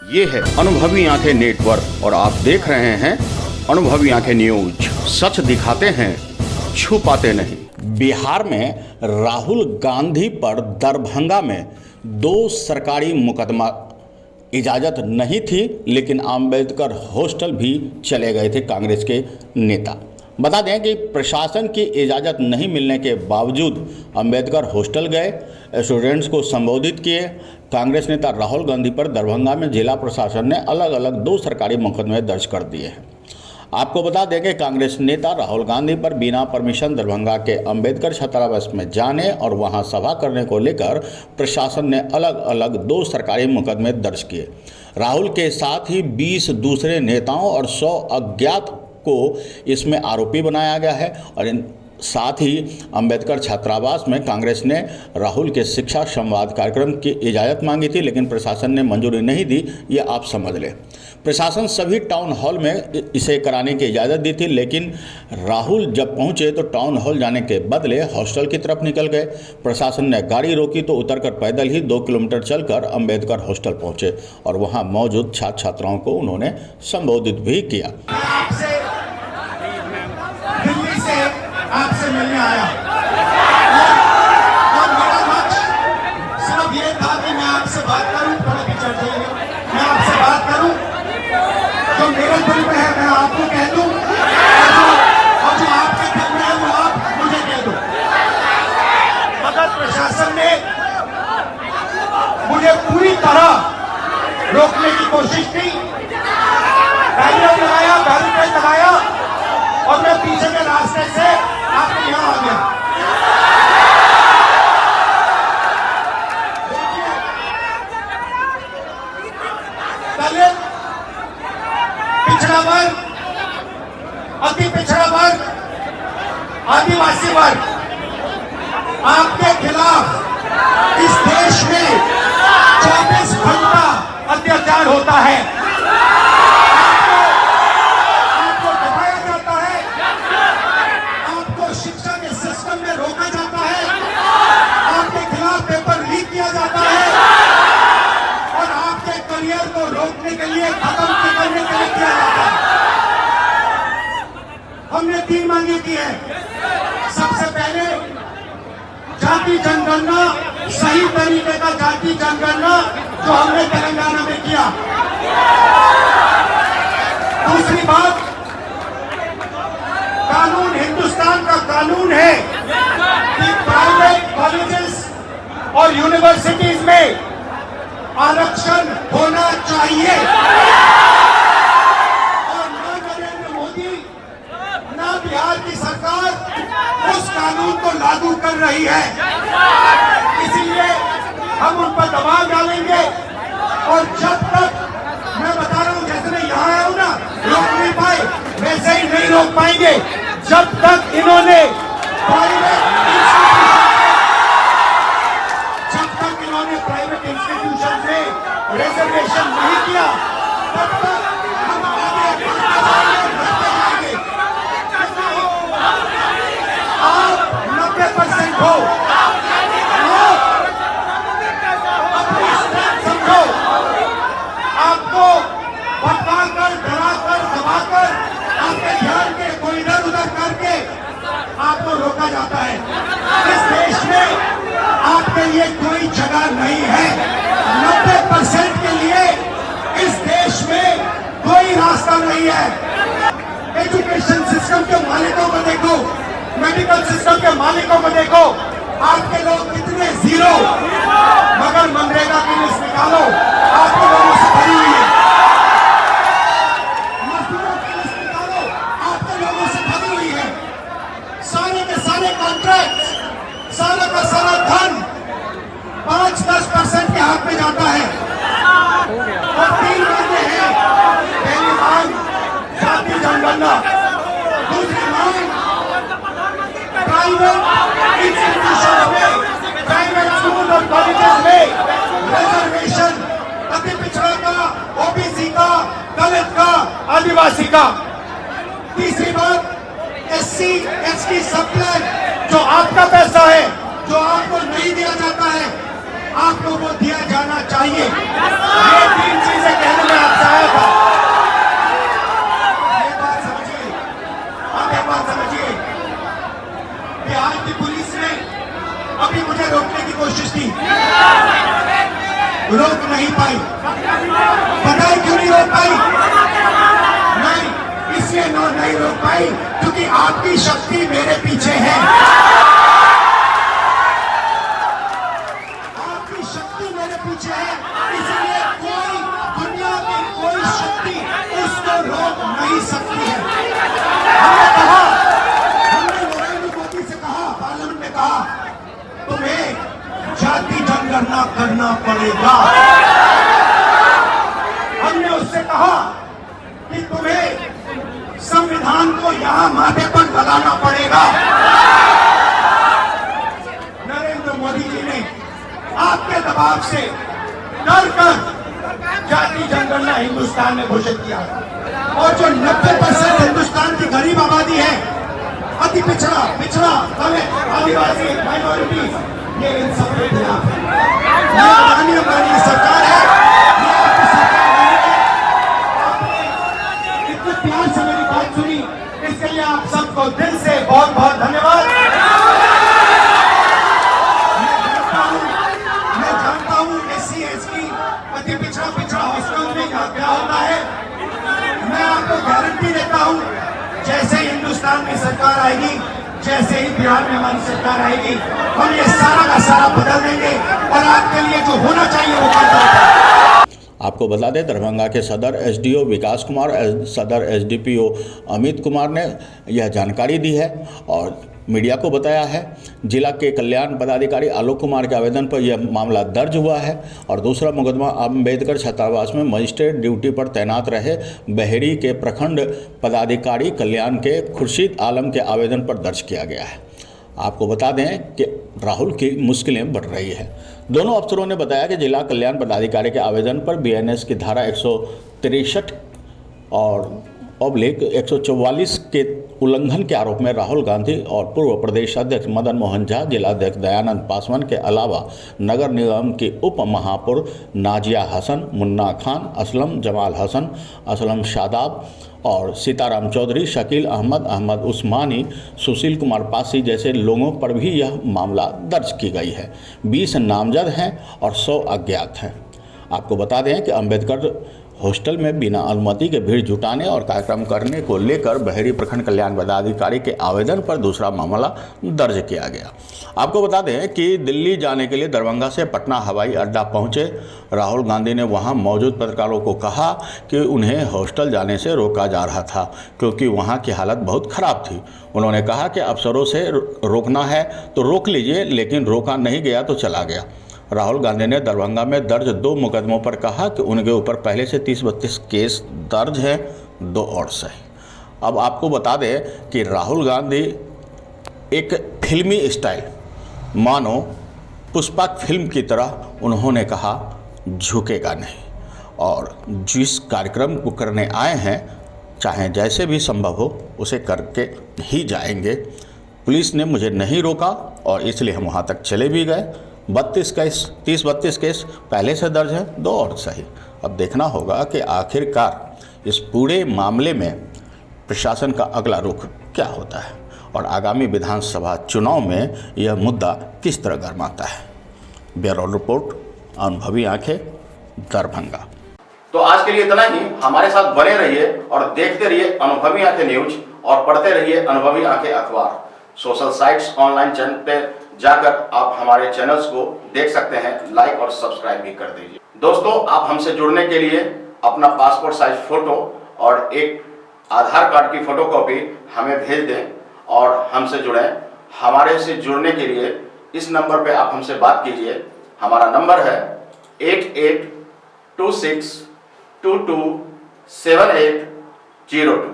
ये है अनुभवी आंखें नेटवर्क और आप देख रहे हैं अनुभवी आंखें न्यूज। सच दिखाते हैं, छुपाते नहीं। बिहार में राहुल गांधी पर दरभंगा में 2 सरकारी मुकदमा इजाज़त नहीं थी, लेकिन अंबेडकर हॉस्टल भी चले गए थे कांग्रेस के नेता। बता दें कि प्रशासन की इजाज़त नहीं मिलने के बावजूद अंबेडकर हॉस्टल गए, स्टूडेंट्स को संबोधित किए। कांग्रेस नेता राहुल गांधी पर दरभंगा में जिला प्रशासन ने अलग अलग 2 सरकारी मुकदमे दर्ज कर दिए हैं। आपको बता दें कि कांग्रेस नेता राहुल गांधी पर बिना परमिशन दरभंगा के अंबेडकर छात्रावास में जाने और वहां सभा करने को लेकर प्रशासन ने अलग अलग 2 सरकारी मुकदमे दर्ज किए। राहुल के साथ ही 20 दूसरे नेताओं और 100 अज्ञात को इसमें आरोपी बनाया गया है। और साथ ही अंबेडकर छात्रावास में कांग्रेस ने राहुल के शिक्षा संवाद कार्यक्रम की इजाज़त मांगी थी, लेकिन प्रशासन ने मंजूरी नहीं दी। ये आप समझ लें, प्रशासन सभी टाउन हॉल में इसे कराने की इजाज़त दी थी, लेकिन राहुल जब पहुंचे तो टाउन हॉल जाने के बदले हॉस्टल की तरफ निकल गए। प्रशासन ने गाड़ी रोकी तो उतरकर पैदल ही 2 किलोमीटर चलकर अंबेडकर हॉस्टल पहुंचे और वहां मौजूद छात्र छात्राओं को उन्होंने संबोधित भी किया। आपसे मिलने आया और मेरा लक्ष्य सिर्फ ये था कि मैं आपसे बात करूं, थोड़ा विचार चाहिए, मैं आपसे बात करूं, जो मेरे दिल में है मैं आपको कह दूं और जो आपके दिल में है वो आप मुझे कह दो। मगर प्रशासन ने मुझे पूरी तरह रोकने की कोशिश की, बैरियर लगाया और मैं पीछे के रास्ते से आपके यहाँ आ गया। दलित, पिछड़ा वर्ग, अति पिछड़ा वर्ग, आदिवासी वर्ग, आपके खिलाफ इस देश में 24 घंटा अत्याचार होता है। हमने 3 मांगे की है। सबसे पहले जाति जनगणना, सही तरीके का जाति जनगणना जो हमने तेलंगाना में किया। दूसरी बात, कानून, हिंदुस्तान का कानून है कि प्राइवेट कॉलेजेस और यूनिवर्सिटीज में आरक्षण होना चाहिए। बिहार की सरकार उस कानून को लागू कर रही है, इसीलिए हम उन पर दबाव डालेंगे। और जब तक, मैं बता रहा हूं, जैसे मैं यहाँ आया हूं ना, रोक नहीं पाए, वैसे ही नहीं रोक पाएंगे जब तक इन्होंने प्राइवेट इंस्टीट्यूशन में रिजर्वेशन नहीं किया, तब तक हम आगे आप 90% हो, अपनी समझो, आपको भटकाकर, डराकर, दबाकर, आपके ध्यान के कोई इधर उधर करके आपको रोका जाता है। इस देश में आपके लिए कोई जगह नहीं है। 90% के लिए इस देश में कोई रास्ता नहीं है। एजुकेशन सिस्टम के मालिकों को देखो, मेडिकल सिस्टम के मालिकों को देखो, आपके लोग कितने जीरो, मगर मनरेगा की लिस्ट निकालो, आपके लोगों से भरी हुई है। मजदूरों की लिस्ट निकालो, आपके लोगों से भरी हुई है। सारे के सारे कॉन्ट्रैक्ट, सारा का सारा धन 5-10% के हाथ में जाता है। और 3 मांगे हैं। पहली मांग जाति जनगणना, दूसरी मांग प्राइवेट इंस्टीट्यूशन में, प्राइवेट स्कूल और कॉलेजेस में रिजर्वेशन, अति पिछड़ा का, ओबीसी का, दलित का, आदिवासी का। तीसरी बात, SC ST सब प्लान, जो आपका पैसा है, जो आपको नहीं दिया जाता है, आपको वो दिया जाना चाहिए। ये 3 चीजें कहना रोक नहीं पाई। पता है क्यों नहीं रोक पाई? नहीं, इसलिए नहीं रोक पाई क्योंकि आपकी शक्ति मेरे पीछे है। आपकी शक्ति मेरे पीछे है, इसलिए कोई दुनिया की कोई शक्ति उसको रोक नहीं सकती है। हमने नरेंद्र मोदी से कहा, पार्लियामेंट में कहा, तुम्हें जाति जनगणना करना पड़ेगा। हमने उससे कहा कि तुम्हें संविधान को यहां माथे पर लगाना पड़ेगा। नरेंद्र मोदी जी ने आपके दबाव से डर कर जाति जनगणना हिंदुस्तान में घोषित किया, और जो 90% हिंदुस्तान की गरीब आबादी है, अति पिछड़ा दलित, आदिवासी, माइनॉरिटी, ये इन सब के खिलाफ है। ये अदानी अंबानी सरकार है, ये आपकी सरकार नहीं है। आपने इतने प्यार से मेरी बात सुनी, इसके लिए आप सबको दिल से बहुत बहुत धन्यवाद। मैं जानता हूँ SC ST अति पिछड़ा हॉस्टल में क्या होता है। मैं आपको गारंटी देता हूँ, जैसे ही हिंदुस्तान में सरकार आएगी, जैसे ही बिहार में हमारी सरकार आएगी, हम ये सारा का सारा बदल देंगे और आपके लिए जो होना चाहिए वो कर देंगे। आपको बता दें, दरभंगा के सदर SDO विकास कुमार, सदर SDPO अमित कुमार ने यह जानकारी दी है और मीडिया को बताया है। जिला के कल्याण पदाधिकारी आलोक कुमार के आवेदन पर यह मामला दर्ज हुआ है और दूसरा मुकदमा अम्बेडकर छात्रावास में मजिस्ट्रेट ड्यूटी पर तैनात रहे बहेड़ी के प्रखंड पदाधिकारी कल्याण के खुर्शीद आलम के आवेदन पर दर्ज किया गया है। आपको बता दें कि राहुल की मुश्किलें बढ़ रही है। दोनों अफसरों ने बताया कि जिला कल्याण पदाधिकारी के आवेदन पर BNS की धारा 163 और /144 के उल्लंघन के आरोप में राहुल गांधी और पूर्व प्रदेश अध्यक्ष मदन मोहन झा, जिलाध्यक्ष दयानंद पासवान के अलावा नगर निगम की उप महापौर नाजिया हसन, मुन्ना खान, असलम जमाल हसन, असलम शादाब और सीताराम चौधरी, शकील अहमद उस्मानी, सुशील कुमार पासी जैसे लोगों पर भी यह मामला दर्ज की गई है। 20 नामजद हैं और 100 अज्ञात हैं। आपको बता दें कि अम्बेडकर हॉस्टल में बिना अनुमति के भीड़ जुटाने और कार्यक्रम करने को लेकर बहेड़ी प्रखंड कल्याण पदाधिकारी के आवेदन पर दूसरा मामला दर्ज किया गया। आपको बता दें कि दिल्ली जाने के लिए दरभंगा से पटना हवाई अड्डा पहुंचे राहुल गांधी ने वहां मौजूद पत्रकारों को कहा कि उन्हें हॉस्टल जाने से रोका जा रहा था क्योंकि वहां की हालत बहुत ख़राब थी। उन्होंने कहा कि अफसरों से रोकना है तो रोक लीजिए, लेकिन रोका नहीं गया तो चला गया। राहुल गांधी ने दरभंगा में दर्ज 2 मुकदमों पर कहा कि उनके ऊपर पहले से 30-32 केस दर्ज हैं, 2 और सही। अब आपको बता दें कि राहुल गांधी एक फिल्मी स्टाइल, मानो पुष्पा फिल्म की तरह उन्होंने कहा झुकेगा नहीं, और जिस कार्यक्रम को करने आए हैं चाहे जैसे भी संभव हो उसे करके ही जाएंगे। पुलिस ने मुझे नहीं रोका और इसलिए हम वहाँ तक चले भी गए। 30-32 केस पहले से दर्ज है, 2 और सही। अब देखना होगा कि आखिरकार इस पूरे मामले में प्रशासन का अगला रुख क्या होता है और आगामी विधानसभा चुनाव में यह मुद्दा किस तरह गरमाता है। ब्यूरो रिपोर्ट, अनुभवी आंखें, दरभंगा। तो आज के लिए इतना ही। हमारे साथ बने रहिए और देखते रहिए अनुभवी आंखें न्यूज और पढ़ते रहिए अनुभवी आंखें अखबार। सोशल साइट्स, ऑनलाइन चैनल पे जाकर आप हमारे चैनल्स को देख सकते हैं, लाइक और सब्सक्राइब भी कर दीजिए। दोस्तों, आप हमसे जुड़ने के लिए अपना पासपोर्ट साइज फोटो और एक आधार कार्ड की फोटोकॉपी हमें भेज दें और हमसे जुड़ें। हमारे से जुड़ने के लिए इस नंबर पे आप हमसे बात कीजिए। हमारा नंबर है 8826227802।